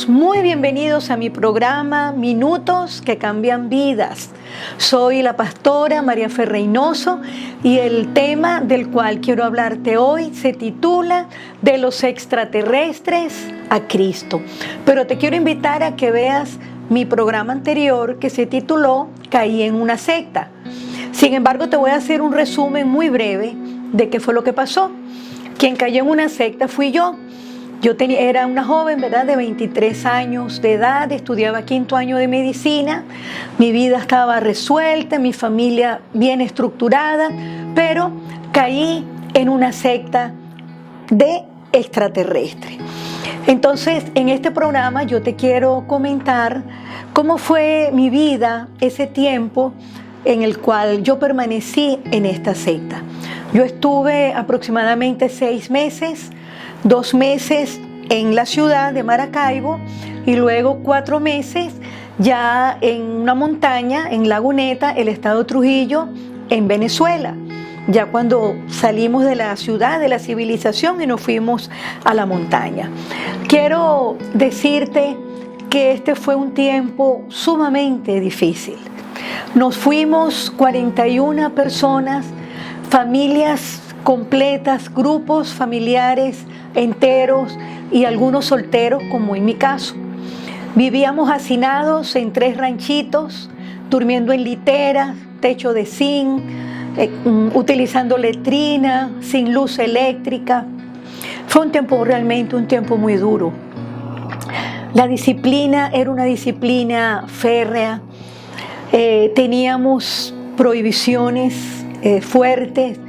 todos muy bienvenidos a mi programa Minutos que Cambian Vidas. Soy la pastora María Fe Reynoso y el tema del cual quiero hablarte hoy se titula De los extraterrestres a Cristo. Pero te quiero invitar a que veas mi programa anterior que se tituló Caí en una secta. Sin embargo, te voy a hacer un resumen muy breve de qué fue lo que pasó. Quien cayó en una secta fui yo. Era una joven, ¿verdad?, de 23 años de edad, estudiaba quinto año de medicina, mi vida estaba resuelta, mi familia bien estructurada, pero caí en una secta de extraterrestres. Entonces, en este programa yo te quiero comentar cómo fue mi vida ese tiempo en el cual yo permanecí en esta secta. Yo estuve aproximadamente 6 meses, 2 meses en la ciudad de Maracaibo y luego 4 meses ya en una montaña, en Laguneta, el estado de Trujillo, en Venezuela. Ya cuando salimos de la ciudad, de la civilización y nos fuimos a la montaña. Quiero decirte que este fue un tiempo sumamente difícil. Nos fuimos 41 personas, familias completas, grupos familiares enteros y algunos solteros, como en mi caso. Vivíamos hacinados en 3 ranchitos, durmiendo en literas, techo de zinc, utilizando letrina, sin luz eléctrica. Fue un tiempo realmente muy duro. La disciplina era una disciplina férrea. Teníamos prohibiciones fuertes.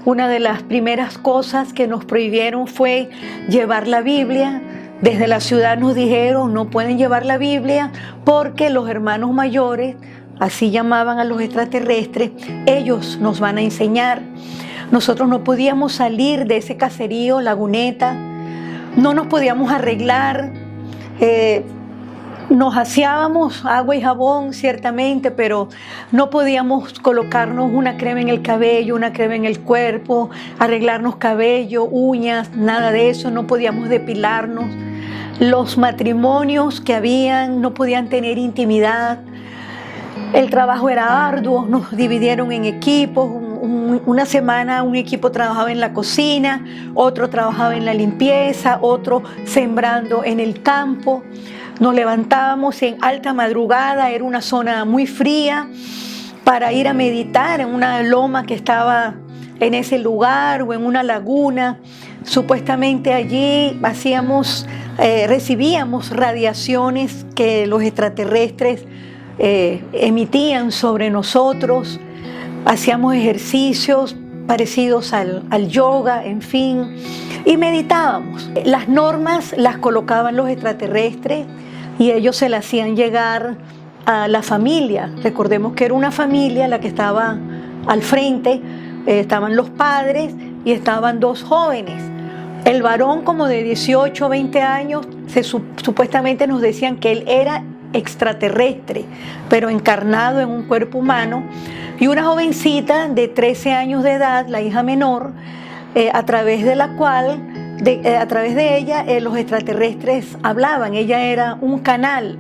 Una de las primeras cosas que nos prohibieron fue llevar la Biblia. Desde la ciudad nos dijeron no pueden llevar la Biblia porque los hermanos mayores, así llamaban a los extraterrestres, ellos nos van a enseñar. Nosotros no podíamos salir de ese caserío, Laguneta, no nos podíamos arreglar. Nos aseábamos agua y jabón, ciertamente, pero no podíamos colocarnos una crema en el cabello, una crema en el cuerpo, arreglarnos cabello, uñas, nada de eso, no podíamos depilarnos. Los matrimonios que habían no podían tener intimidad. El trabajo era arduo, nos dividieron en equipos. Una semana un equipo trabajaba en la cocina, otro trabajaba en la limpieza, otro sembrando en el campo. Nos levantábamos en alta madrugada, era una zona muy fría, para ir a meditar en una loma que estaba en ese lugar o en una laguna. Supuestamente allí recibíamos radiaciones que los extraterrestres emitían sobre nosotros. Hacíamos ejercicios parecidos al yoga, en fin, y meditábamos. Las normas las colocaban los extraterrestres y ellos se las hacían llegar a la familia. Recordemos que era una familia la que estaba al frente, estaban los padres y estaban 2 jóvenes. El varón como de 18 o 20 años, supuestamente nos decían que él era extraterrestre, pero encarnado en un cuerpo humano, y una jovencita de 13 años de edad, la hija menor, a través de ella los extraterrestres hablaban. Ella era un canal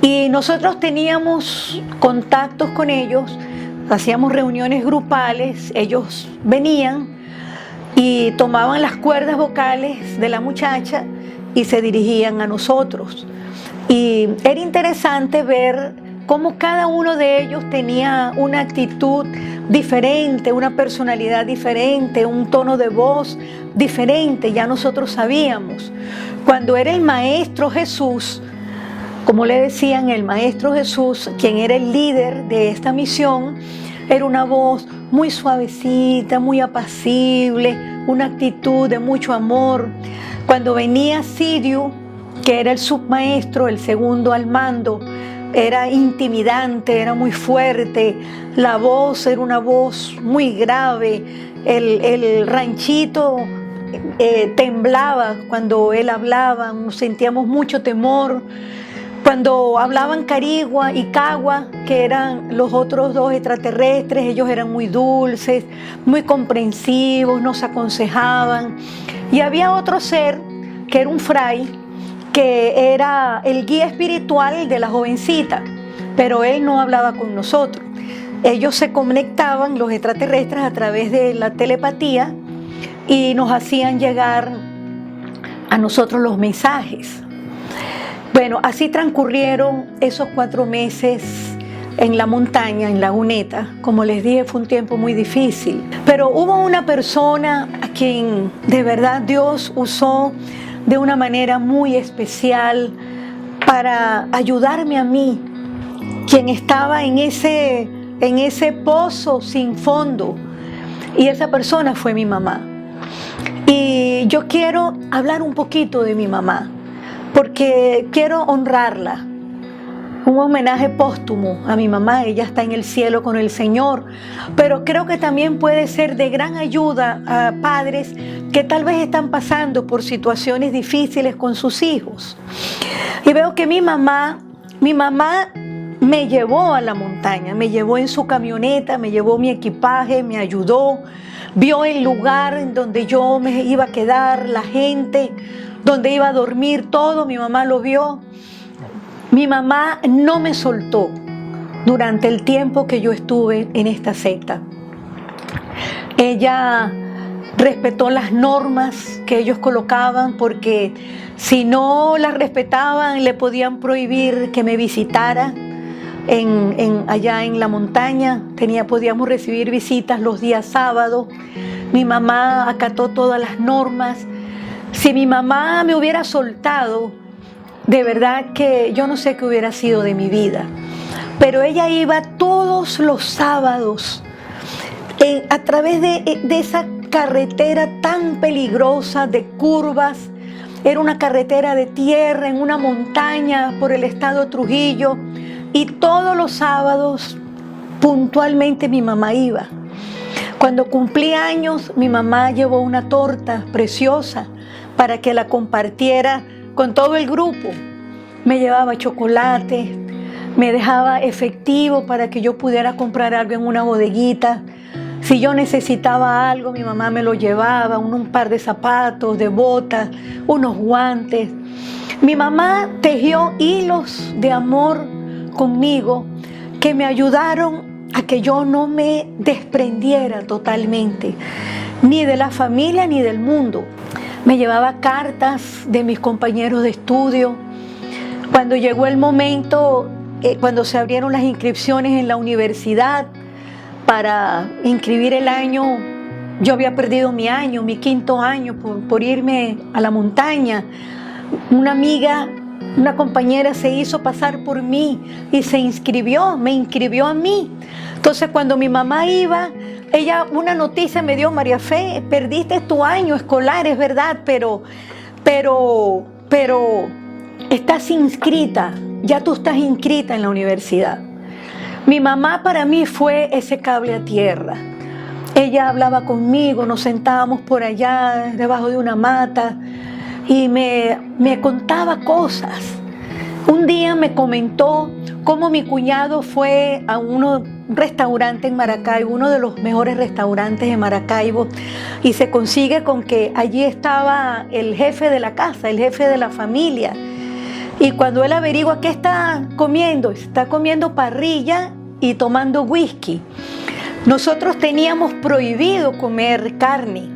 y nosotros teníamos contactos con ellos, hacíamos reuniones grupales, ellos venían y tomaban las cuerdas vocales de la muchacha y se dirigían a nosotros. Y era interesante ver cómo cada uno de ellos tenía una actitud diferente, una personalidad diferente, un tono de voz diferente. Ya nosotros sabíamos. Cuando era el Maestro Jesús, como le decían, el Maestro Jesús, quien era el líder de esta misión, era una voz muy suavecita, muy apacible, una actitud de mucho amor. Cuando venía Sirio, que era el submaestro, el segundo al mando, era intimidante, era muy fuerte, la voz era una voz muy grave, el ranchito temblaba cuando él hablaba, sentíamos mucho temor. Cuando hablaban Carigua y Cagua, que eran los otros 2 extraterrestres, ellos eran muy dulces, muy comprensivos, nos aconsejaban. Y había otro ser que era un fray, que era el guía espiritual de la jovencita, pero él no hablaba con nosotros. Ellos se conectaban, los extraterrestres, a través de la telepatía y nos hacían llegar a nosotros los mensajes. Bueno, así transcurrieron esos 4 meses en la montaña, en Laguneta. Como les dije, fue un tiempo muy difícil. Pero hubo una persona a quien de verdad Dios usó de una manera muy especial para ayudarme a mí, quien estaba en ese pozo sin fondo. Y esa persona fue mi mamá. Y yo quiero hablar un poquito de mi mamá, porque quiero honrarla. Un homenaje póstumo a mi mamá. Ella está en el cielo con el Señor, pero creo que también puede ser de gran ayuda a padres que tal vez están pasando por situaciones difíciles con sus hijos. Y veo que mi mamá me llevó a la montaña, me llevó en su camioneta, me llevó mi equipaje, me ayudó, vio el lugar en donde yo me iba a quedar, la gente, donde iba a dormir, todo, mi mamá lo vio. Mi mamá no me soltó durante el tiempo que yo estuve en esta secta. Ella respetó las normas que ellos colocaban, porque si no las respetaban le podían prohibir que me visitara allá en la montaña. Podíamos recibir visitas los días sábados. Mi mamá acató todas las normas. Si mi mamá me hubiera soltado, de verdad que yo no sé qué hubiera sido de mi vida. Pero ella iba todos los sábados a través de esa carretera tan peligrosa de curvas. Era una carretera de tierra en una montaña por el estado Trujillo. Y todos los sábados puntualmente mi mamá iba. Cuando cumplí años, mi mamá llevó una torta preciosa para que la compartiera con todo el grupo. Me llevaba chocolate, me dejaba efectivo para que yo pudiera comprar algo en una bodeguita. Si yo necesitaba algo, mi mamá me lo llevaba, un par de zapatos, de botas, unos guantes. Mi mamá tejió hilos de amor conmigo que me ayudaron a que yo no me desprendiera totalmente, ni de la familia ni del mundo. Me llevaba cartas de mis compañeros de estudio. Cuando llegó el momento, cuando se abrieron las inscripciones en la universidad para inscribir el año, yo había perdido mi año, mi 5.º año por irme a la montaña. Una amiga, una compañera se hizo pasar por mí y me inscribió a mí. Entonces cuando mi mamá iba, una noticia me dio: María Fe, perdiste tu año escolar, es verdad, pero estás inscrita, ya tú estás inscrita en la universidad. Mi mamá para mí fue ese cable a tierra. Ella hablaba conmigo, nos sentábamos por allá debajo de una mata y me contaba cosas. Un día me comentó cómo mi cuñado fue a un restaurante en Maracaibo, uno de los mejores restaurantes de Maracaibo, y se consigue con que allí estaba el jefe de la casa, el jefe de la familia. Y cuando él averigua qué está comiendo parrilla y tomando whisky. Nosotros teníamos prohibido comer carne.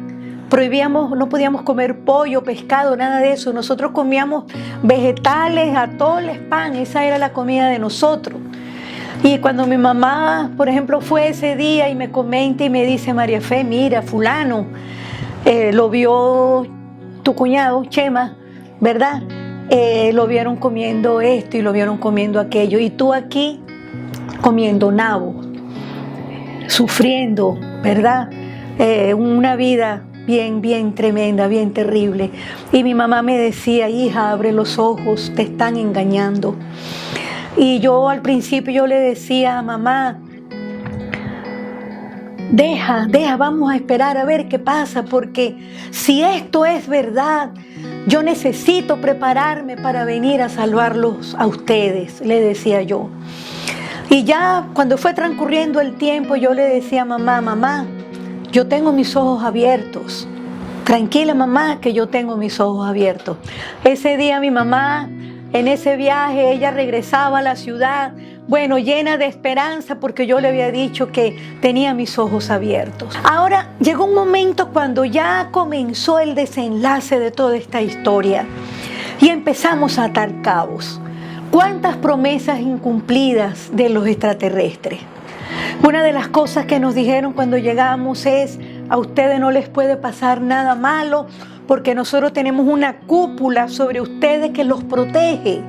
No podíamos comer pollo, pescado, nada de eso. Nosotros comíamos vegetales, atoles, pan. Esa era la comida de nosotros. Y cuando mi mamá, por ejemplo, fue ese día y me comenta y me dice: María Fe, mira, fulano, lo vio tu cuñado, Chema, ¿verdad? Lo vieron comiendo esto y lo vieron comiendo aquello. Y tú aquí comiendo nabo, sufriendo, ¿verdad? Una vida bien tremenda, bien terrible. Y mi mamá me decía: hija, abre los ojos, te están engañando. Y yo al principio le decía: mamá, deja, vamos a esperar a ver qué pasa, porque si esto es verdad, yo necesito prepararme para venir a salvarlos a ustedes, le decía yo. Y ya cuando fue transcurriendo el tiempo, yo le decía: mamá, yo tengo mis ojos abiertos. tranquila mamá, que yo tengo mis ojos abiertos. Ese día mi mamá, en ese viaje, ella regresaba a la ciudad, bueno, llena de esperanza, porque yo le había dicho que tenía mis ojos abiertos. Ahora, llegó un momento cuando ya comenzó el desenlace de toda esta historia y empezamos a atar cabos. ¿Cuántas promesas incumplidas de los extraterrestres? Una de las cosas que nos dijeron cuando llegamos es: a ustedes no les puede pasar nada malo porque nosotros tenemos una cúpula sobre ustedes que los protege.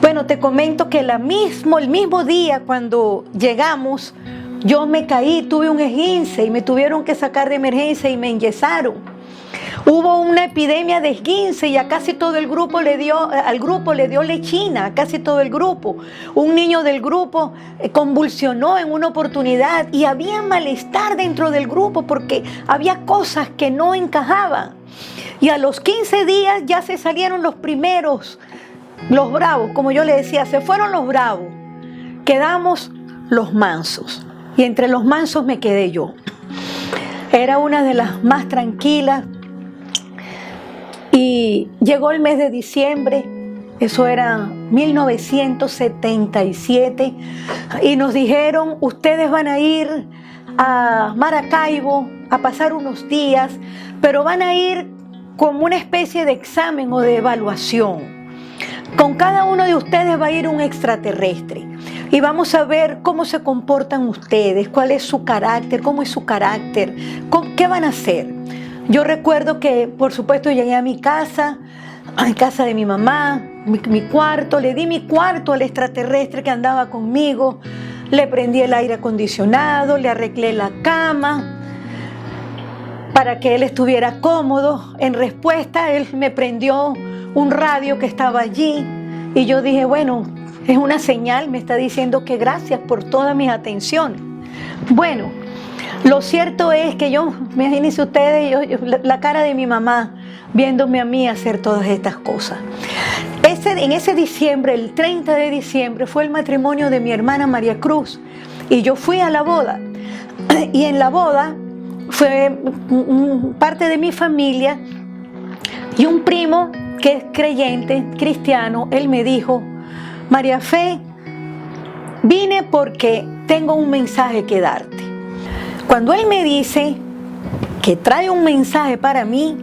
Bueno, te comento que el mismo día cuando llegamos, yo me caí, tuve un esguince y me tuvieron que sacar de emergencia y me enyesaron. Hubo una epidemia de esguince y a casi todo el grupo al grupo le dio lechina, a casi todo el grupo. Un niño del grupo convulsionó en una oportunidad y había malestar dentro del grupo porque había cosas que no encajaban. Y a los 15 días ya se salieron los primeros, los bravos, como yo le decía, se fueron los bravos. Quedamos los mansos y entre los mansos me quedé yo. Era una de las más tranquilas. Y llegó el mes de diciembre, eso era 1977, y nos dijeron: ustedes van a ir a Maracaibo a pasar unos días, pero van a ir como una especie de examen o de evaluación. Con cada uno de ustedes va a ir un extraterrestre y vamos a ver cómo se comportan ustedes, cuál es su carácter, cómo es su carácter, qué van a hacer. Yo recuerdo que, por supuesto, llegué a mi casa de mi mamá, mi cuarto, le di mi cuarto al extraterrestre que andaba conmigo, le prendí el aire acondicionado, le arreglé la cama para que él estuviera cómodo. En respuesta, él me prendió un radio que estaba allí y yo dije: bueno, es una señal, me está diciendo que gracias por toda mi atención. Bueno, lo cierto es que imagínense ustedes, la cara de mi mamá viéndome a mí hacer todas estas cosas. En ese diciembre, el 30 de diciembre, fue el matrimonio de mi hermana María Cruz y yo fui a la boda. Y en la boda fue parte de mi familia y un primo que es creyente, cristiano. Él me dijo: María Fe, vine porque tengo un mensaje que darte. Cuando él me dice que trae un mensaje para mí,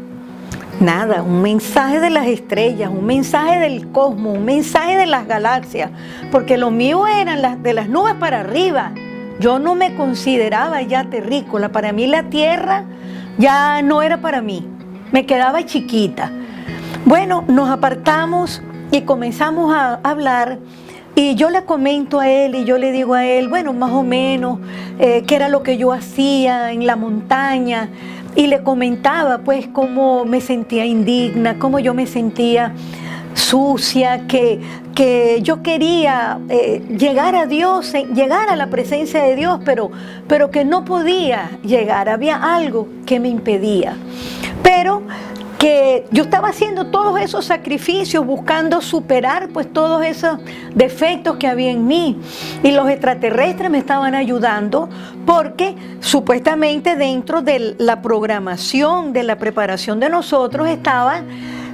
nada, un mensaje de las estrellas, un mensaje del cosmos, un mensaje de las galaxias, porque lo mío eran de las nubes para arriba. Yo no me consideraba ya terrícola, para mí la tierra ya no era para mí, me quedaba chiquita. Bueno, nos apartamos y comenzamos a hablar. Y yo le comento a él y yo le digo a él, bueno, más o menos, qué era lo que yo hacía en la montaña. Y le comentaba pues cómo me sentía indigna, cómo yo me sentía sucia, que yo quería llegar a Dios, llegar a la presencia de Dios, pero que no podía llegar, había algo que me impedía. Pero que yo estaba haciendo todos esos sacrificios buscando superar pues todos esos defectos que había en mí, y los extraterrestres me estaban ayudando porque supuestamente dentro de la programación, de la preparación de nosotros estaba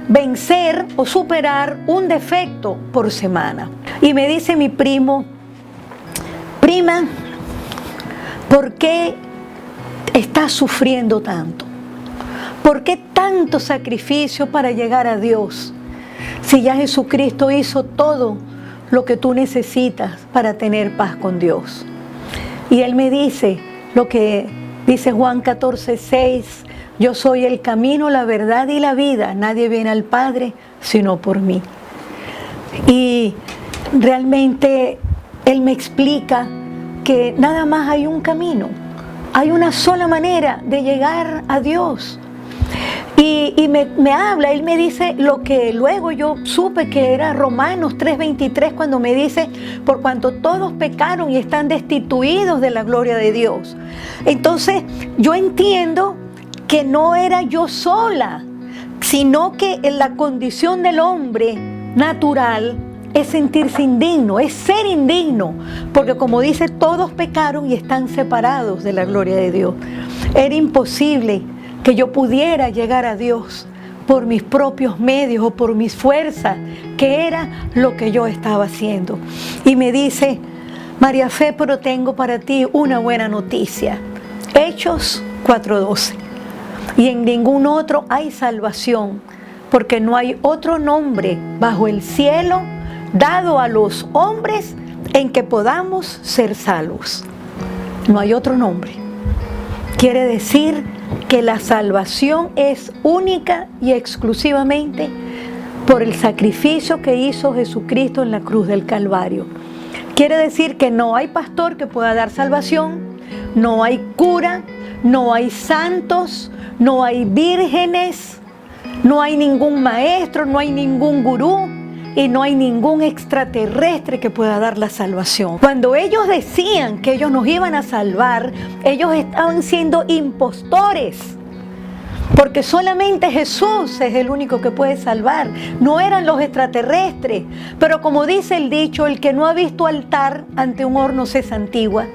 vencer o superar un defecto por semana. Y me dice mi primo: prima, ¿por qué estás sufriendo tanto? ¿Por qué tanto sacrificio para llegar a Dios? Si ya Jesucristo hizo todo lo que tú necesitas para tener paz con Dios. Y él me dice lo que dice Juan 14:6: yo soy el camino, la verdad y la vida. Nadie viene al Padre sino por mí. Y realmente él me explica que nada más hay un camino. Hay una sola manera de llegar a Dios. Y me habla, él me dice lo que luego yo supe que era Romanos 3:23, cuando me dice: por cuanto todos pecaron y están destituidos de la gloria de Dios. Entonces yo entiendo que no era yo sola, sino que en la condición del hombre natural es sentirse indigno, es ser indigno, porque como dice, todos pecaron y están separados de la gloria de Dios. Era imposible que yo pudiera llegar a Dios por mis propios medios o por mis fuerzas, que era lo que yo estaba haciendo. Y me dice: María Fe, pero tengo para ti una buena noticia. Hechos 4:12. Y en ningún otro hay salvación, porque no hay otro nombre bajo el cielo dado a los hombres en que podamos ser salvos. No hay otro nombre. Quiere decir que la salvación es única y exclusivamente por el sacrificio que hizo Jesucristo en la cruz del Calvario. Quiere decir que no hay pastor que pueda dar salvación, no hay cura, no hay santos, no hay vírgenes, no hay ningún maestro, no hay ningún gurú y no hay ningún extraterrestre que pueda dar la salvación. Cuando ellos decían que ellos nos iban a salvar, ellos estaban siendo impostores, porque solamente Jesús es el único que puede salvar, no eran los extraterrestres. Pero como dice el dicho, el que no ha visto altar ante un horno se santigua.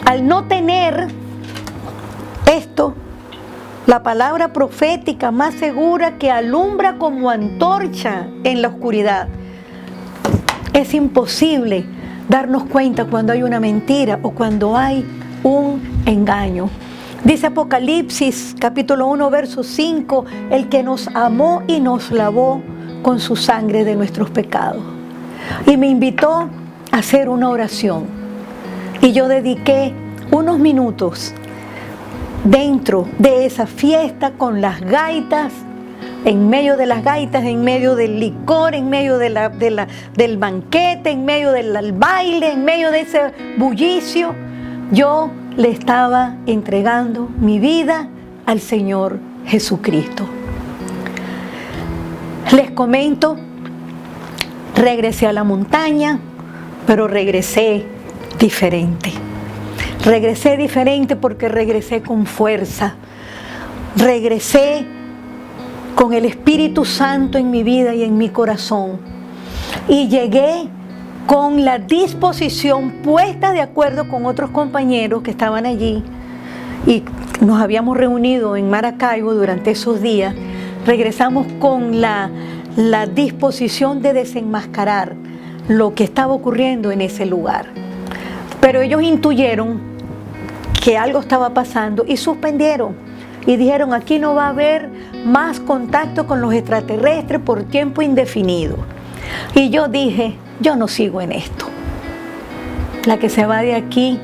Al no tener esto, la palabra profética más segura que alumbra como antorcha en la oscuridad, es imposible darnos cuenta cuando hay una mentira o cuando hay un engaño. Dice Apocalipsis capítulo 1 verso 5, el que nos amó y nos lavó con su sangre de nuestros pecados. Y me invitó a hacer una oración. Y yo dediqué unos minutos dentro de esa fiesta con las gaitas, en medio de las gaitas, en medio del licor, en medio del banquete, en medio del baile, en medio de ese bullicio. Yo le estaba entregando mi vida al Señor Jesucristo. Les comento, regresé a la montaña, pero regresé diferente. Regresé diferente porque regresé con fuerza. Regresé con el Espíritu Santo en mi vida y en mi corazón. Y llegué con la disposición puesta de acuerdo con otros compañeros que estaban allí. Y nos habíamos reunido en Maracaibo durante esos días. Regresamos con la disposición de desenmascarar lo que estaba ocurriendo en ese lugar. Pero ellos intuyeron que algo estaba pasando y suspendieron y dijeron: aquí no va a haber más contacto con los extraterrestres por tiempo indefinido. Y yo dije: yo no sigo en esto, la que se va de aquí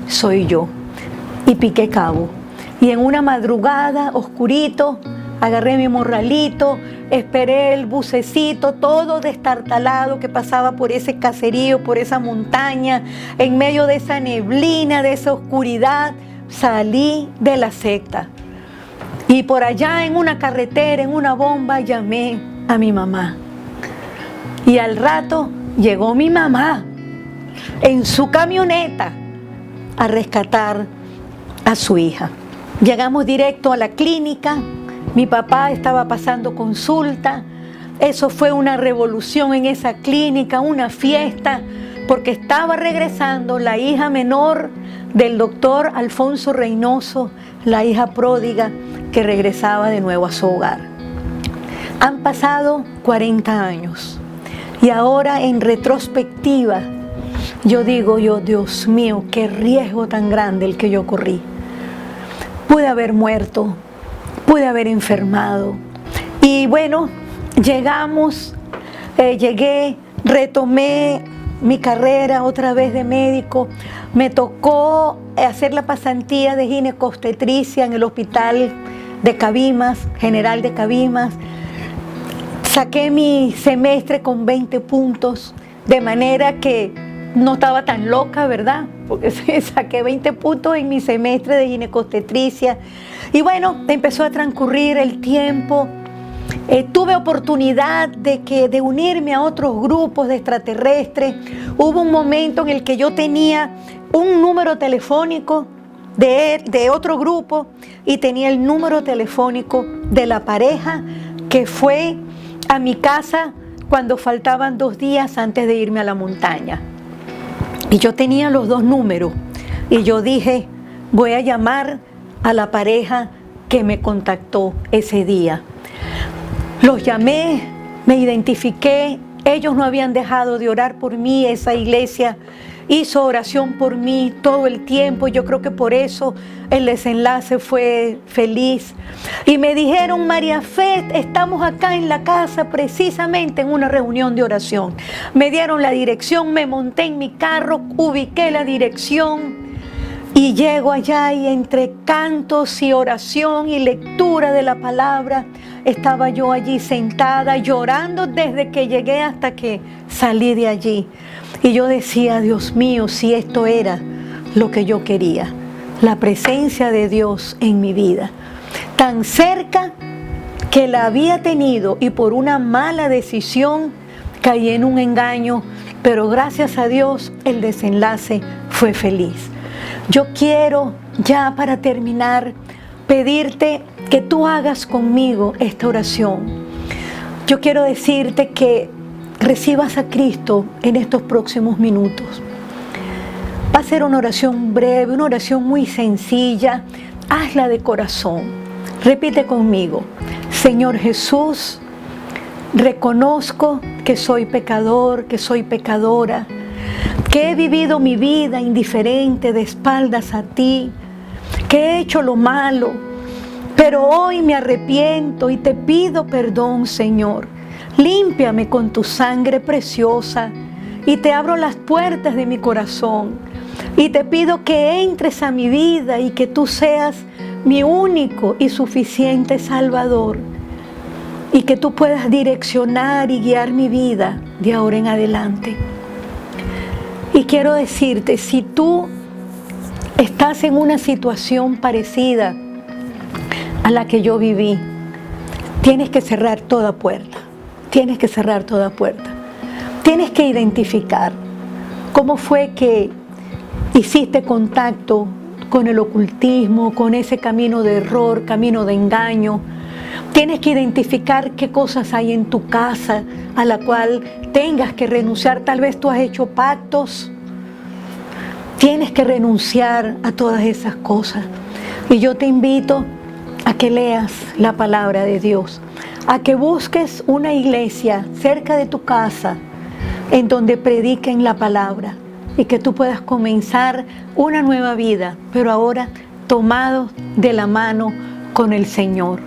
soy yo. Y piqué cabo, y en una madrugada oscurito agarré mi morralito, esperé el bucecito todo destartalado que pasaba por ese caserío, por esa montaña, en medio de esa neblina, de esa oscuridad. Salí de la secta y por allá en una carretera, en una bomba, llamé a mi mamá. Y al rato llegó mi mamá en su camioneta a rescatar a su hija. Llegamos directo a la clínica. Mi papá estaba pasando consulta. Eso fue una revolución en esa clínica, una fiesta, porque estaba regresando la hija menor del doctor Alfonso Reynoso, la hija pródiga que regresaba de nuevo a su hogar. Han pasado 40 años y ahora en retrospectiva yo digo: Dios mío, qué riesgo tan grande el que yo corrí. Pude haber muerto, pude haber enfermado. Y bueno, llegué, retomé mi carrera otra vez de médico. Me tocó hacer la pasantía de ginecobstetricia en el hospital de Cabimas, General de Cabimas. Saqué mi semestre con 20 puntos, de manera que no estaba tan loca, ¿verdad? Porque saqué 20 puntos en mi semestre de ginecobstetricia. Y bueno, empezó a transcurrir el tiempo. Tuve oportunidad de unirme a otros grupos de extraterrestres. Hubo un momento en el que yo tenía un número telefónico de otro grupo y tenía el número telefónico de la pareja que fue a mi casa cuando faltaban 2 días antes de irme a la montaña. Y yo tenía los 2 números y yo dije: voy a llamar a la pareja que me contactó ese día. Los llamé, me identifiqué, ellos no habían dejado de orar por mí, esa iglesia hizo oración por mí todo el tiempo. Yo creo que por eso el desenlace fue feliz. Y me dijeron: María Fe, estamos acá en la casa precisamente en una reunión de oración. Me dieron la dirección, me monté en mi carro, ubiqué la dirección y llego allá, y entre cantos y oración y lectura de la palabra, estaba yo allí sentada llorando desde que llegué hasta que salí de allí. Y yo decía: Dios mío, si esto era lo que yo quería, la presencia de Dios en mi vida, tan cerca que la había tenido y por una mala decisión caí en un engaño, pero gracias a Dios el desenlace fue feliz. Yo quiero, ya para terminar, pedirte que tú hagas conmigo esta oración. Yo quiero decirte que recibas a Cristo en estos próximos minutos. Va a ser una oración breve, una oración muy sencilla. Hazla de corazón. Repite conmigo: Señor Jesús, reconozco que soy pecador, que soy pecadora, que he vivido mi vida indiferente, de espaldas a ti, que he hecho lo malo, pero hoy me arrepiento y te pido perdón, Señor. Límpiame con tu sangre preciosa y te abro las puertas de mi corazón y te pido que entres a mi vida y que tú seas mi único y suficiente Salvador, y que tú puedas direccionar y guiar mi vida de ahora en adelante. Y quiero decirte, si tú estás en una situación parecida a la que yo viví, tienes que cerrar toda puerta. Tienes que cerrar toda puerta. Tienes que identificar cómo fue que hiciste contacto con el ocultismo, con ese camino de error, camino de engaño. Tienes que identificar qué cosas hay en tu casa a la cual tengas que renunciar. Tal vez tú has hecho pactos. Tienes que renunciar a todas esas cosas. Y yo te invito a que leas la palabra de Dios, a que busques una iglesia cerca de tu casa en donde prediquen la palabra y que tú puedas comenzar una nueva vida, pero ahora tomado de la mano con el Señor.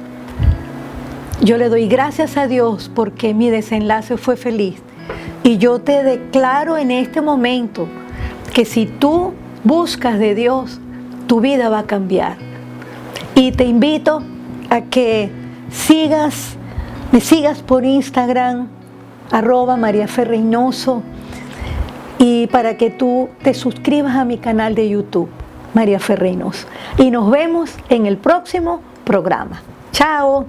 Yo le doy gracias a Dios porque mi desenlace fue feliz, y yo te declaro en este momento que si tú buscas de Dios, tu vida va a cambiar. Y te invito a que me sigas por Instagram, @MariaFeReynoso, y para que tú te suscribas a mi canal de YouTube, María Fe Reynoso. Y nos vemos en el próximo programa. ¡Chao!